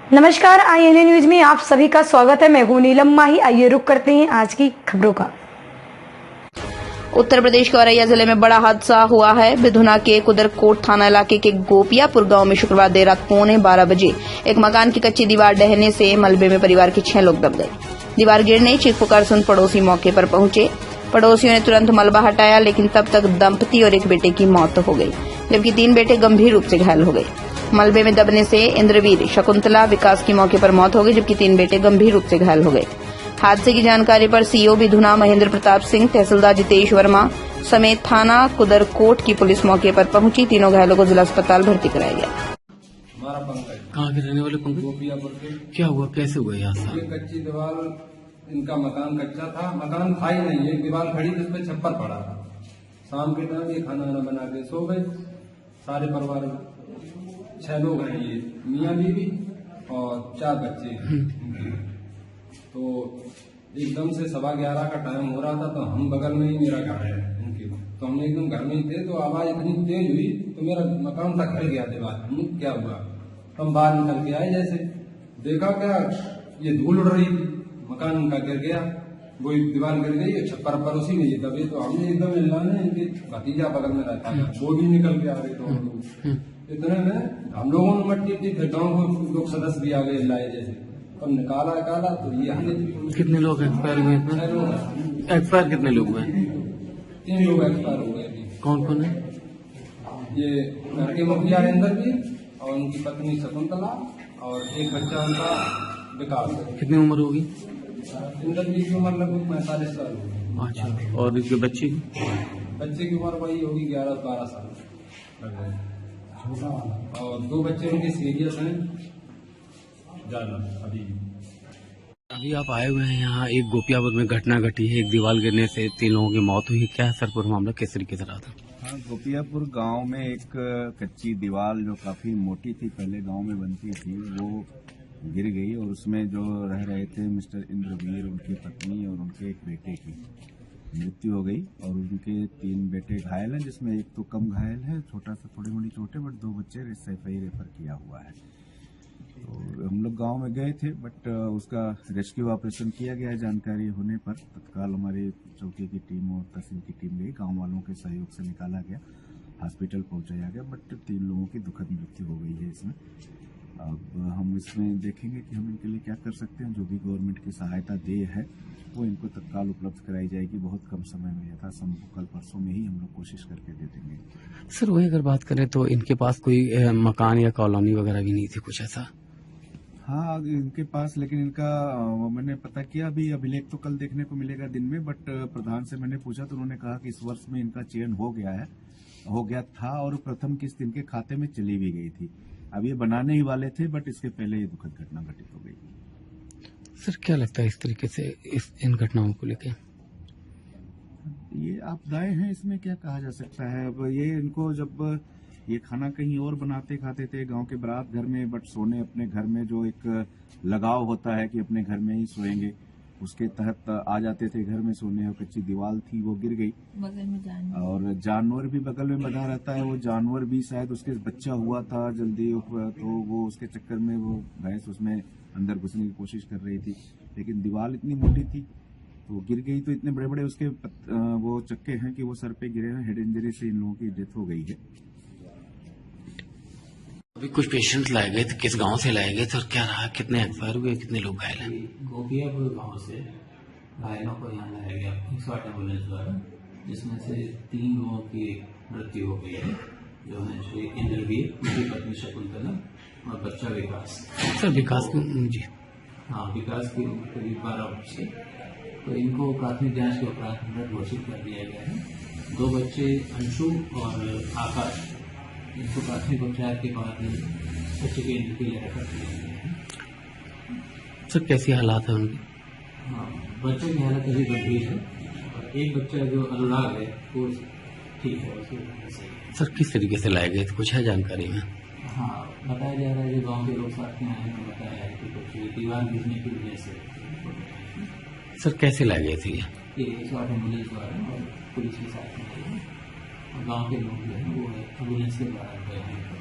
नमस्कार, INA news में आप सभी का स्वागत है। मैं हूं नीलम माही। आइए रुक करते हैं आज की खबरों का। उत्तर प्रदेश के औरैया जिले में बड़ा हादसा हुआ है। बिधुना के कुदरकोट थाना इलाके के गोपियापुर गांव में शुक्रवार देर रात 11:15 बजे एक मकान की कच्ची दीवार ढहने से मलबे में परिवार के 6 लोग दब गए। दीवार गिरने चीख पुकार सुन पड़ोसी मौके पर पहुंचे। पड़ोसियों ने तुरंत मलबा हटाया, लेकिन तब तक दंपति और एक बेटे की मौत हो गई, जबकि 3 बेटे गंभीर रूप से घायल हो गए। मलबे में दबने से इंद्रवीर, शकुंतला, विकास की मौके पर मौत हो गई, जबकि 3 बेटे गंभीर रूप से घायल हो गए। हादसे की जानकारी पर सीओ बिधुना महेंद्र प्रताप सिंह, तहसीलदार जितेश वर्मा समेत थाना कुदरकोट की पुलिस मौके पर पहुंची। तीनों घायलों को जिला अस्पताल भर्ती कराया गया। हमारा पंकज कहाँ के रहने वाले पंकज? गोपियापुर के। क्या हुआ, कैसे हुआ यहाँ से? ये कच्ची दीवार, इनका मकान कच्चा था, मकान था ही नहीं, एक दीवार खड़ी थी, उसपे छप्पर पड़ा था। शाम के टाइम ये खाना वाना बना के सो गए सारे परिवार। 6 लोग हैं, ये मियाँ बीवी और 4 बच्चे हैं। तो एकदम से 11:15 का टाइम हो रहा था, तो हम बगल में ही मेरा घर है उनके, तो हमने एकदम घर में ही थे, तो आवाज इतनी तेज हुई तो मेरा मकान तक हिल गया दीवार। क्या हुआ? तो हम बाहर निकल के आए, जैसे देखा क्या ये धूल उड़ रही थी, मकान उनका गिर गया, वो दीवार गिर गई, छप्पर पर उसी में ये दबे। तो हमने एकदम मिलाने, इनके भतीजा बगल में रहता है, वो भी निकल के आ गए। तो हम लोग इतने में हम लोगों ने मट्टी थी, फिर गाँव के लोग सदस्य भी आ गए लाए, जैसे तो निकाला तो ये हमने। कितने लोग एक्सपायर हुए? 6 लोग। एक्सपायर कितने लोग हुए? 3 लोग एक्सपायर हो गए अभी। कौन कौन है? ये घर के मुखिया इंद्रवीर और उनकी पत्नी शकुंतला और एक बच्चा उनका विकास। कितनी उम्र होगी? इंद्रवीर की उम्र लगभग 45 साल होगी। अच्छा, और इसके बच्चे की? बच्चे की उम्र वही होगी 11-12 साल लगभग। और 2 बच्चे उनके सीरियस हैं ज्यादा अभी आप आए हुए हैं यहाँ, एक गोपियापुर में घटना घटी है, एक दीवार गिरने से 3 लोगों की मौत हुई। क्या है सर पूरा मामला, किस तरीके से रहा था? हाँ, गोपियापुर गांव में एक कच्ची दीवार जो काफी मोटी थी, पहले गांव में बनती थी, वो गिर गई और उसमें जो रह रहे थे मिस्टर इंद्रवीर, उनकी पत्नी और उनके एक बेटे की मृत्यु हो गई और उनके 3 बेटे घायल हैं, जिसमें एक तो कम घायल है, छोटा सा, थोड़ी मोटी चोट है, बट 2 बच्चे SFI रेफर किया हुआ है। तो हम लोग गांव में गए थे, बट उसका रेस्क्यू ऑपरेशन किया गया है। जानकारी होने पर तत्काल हमारी चौकी की टीम और तहसील की टीम गई, गांव वालों के सहयोग से निकाला गया, हॉस्पिटल पहुंचाया गया, बट 3 लोगों की दुखद मृत्यु हो गई है इसमें। अब हम इसमें देखेंगे कि हम इनके लिए क्या कर सकते हैं। जो भी गवर्नमेंट की सहायता दे है वो इनको तत्काल उपलब्ध कराई जाएगी, बहुत कम समय में, यथासंभव कल परसों में ही हम लोग कोशिश करके दे देंगे। सर वही अगर बात करें तो इनके पास कोई मकान या कॉलोनी वगैरह भी नहीं थी, कुछ ऐसा? हाँ, इनके पास, लेकिन इनका मैंने पता किया, अभी अभिलेख तो कल देखने को मिलेगा दिन में, बट प्रधान से मैंने पूछा तो उन्होंने कहा कि इस वर्ष में इनका चयन हो गया था और प्रथम किस्त इनके खाते में चली भी गई थी। अब ये बनाने ही वाले थे, बट इसके पहले ये दुखद घटना घटित हो गई। सर क्या लगता है इस तरीके से इन घटनाओं को लेकर? ये आपदाएं हैं, इसमें क्या कहा जा सकता है। अब ये इनको जब ये खाना कहीं और बनाते खाते थे गांव के बारात घर में, बट सोने अपने घर में जो एक लगाव होता है कि अपने घर में ही सोएंगे, उसके तहत आ जाते थे घर में सोने। और कच्ची दीवार थी, वो गिर गई और जानवर भी बगल में बंधा रहता है, वो जानवर भी शायद उसके बच्चा हुआ था जल्दी, तो वो उसके चक्कर में वो भैंस उसमें अंदर घुसने की कोशिश कर रही थी, लेकिन दीवार इतनी मोटी थी तो गिर गई। तो इतने बड़े बड़े उसके वो चक्के हैं कि वो सर पे गिरे हैं, हेड इंजरी से इन लोगों की डेथ हो गई है। अभी कुछ पेशेंट लाए गए थे, किस गांव से लाए गए थे और क्या रहा, कितने एक्सपायर हुए, कितने लोग घायल हैं? गोपियापुर गांव से घायलों को यहाँ लाया गया 108 एम्बुलेंस द्वारा, जिसमें से 3 लोगों की मृत्यु हो गई है, जो है श्री इंद्रवीर, उनकी पत्नी शकुंतला और बच्चा विकास। सर विकास जी? हाँ, विकास की उम्र करीब 12 वर्ष है। तो इनको प्राथमिक जांच के उपरांत घोषित कर दिया गया है। 2 बच्चे अंशु और आकाश, इनको प्राथमिक उपचार के बाद बच्चे के इंद्र के लिए रेफर किया गया है। सर कैसी हालात है उनकी? हाँ, बच्चे की हालत अभी गंभीर है और एक बच्चा जो अनुराग है वो ठीक है, उसकी सही है। सर किस तरीके से लाए गए थे, कुछ है जानकारी में? हाँ, बताया जा रहा है कि गांव के लोग साथ में आए हैं, बताया है कि कुछ दीवार गिरने की वजह से। सर कैसे लाए गए थे ये 108 एम्बुलेंस द्वारा और पुलिस के साथ में गांव के लोग जो है वो एम्बुलेंस के द्वारा गए हैं।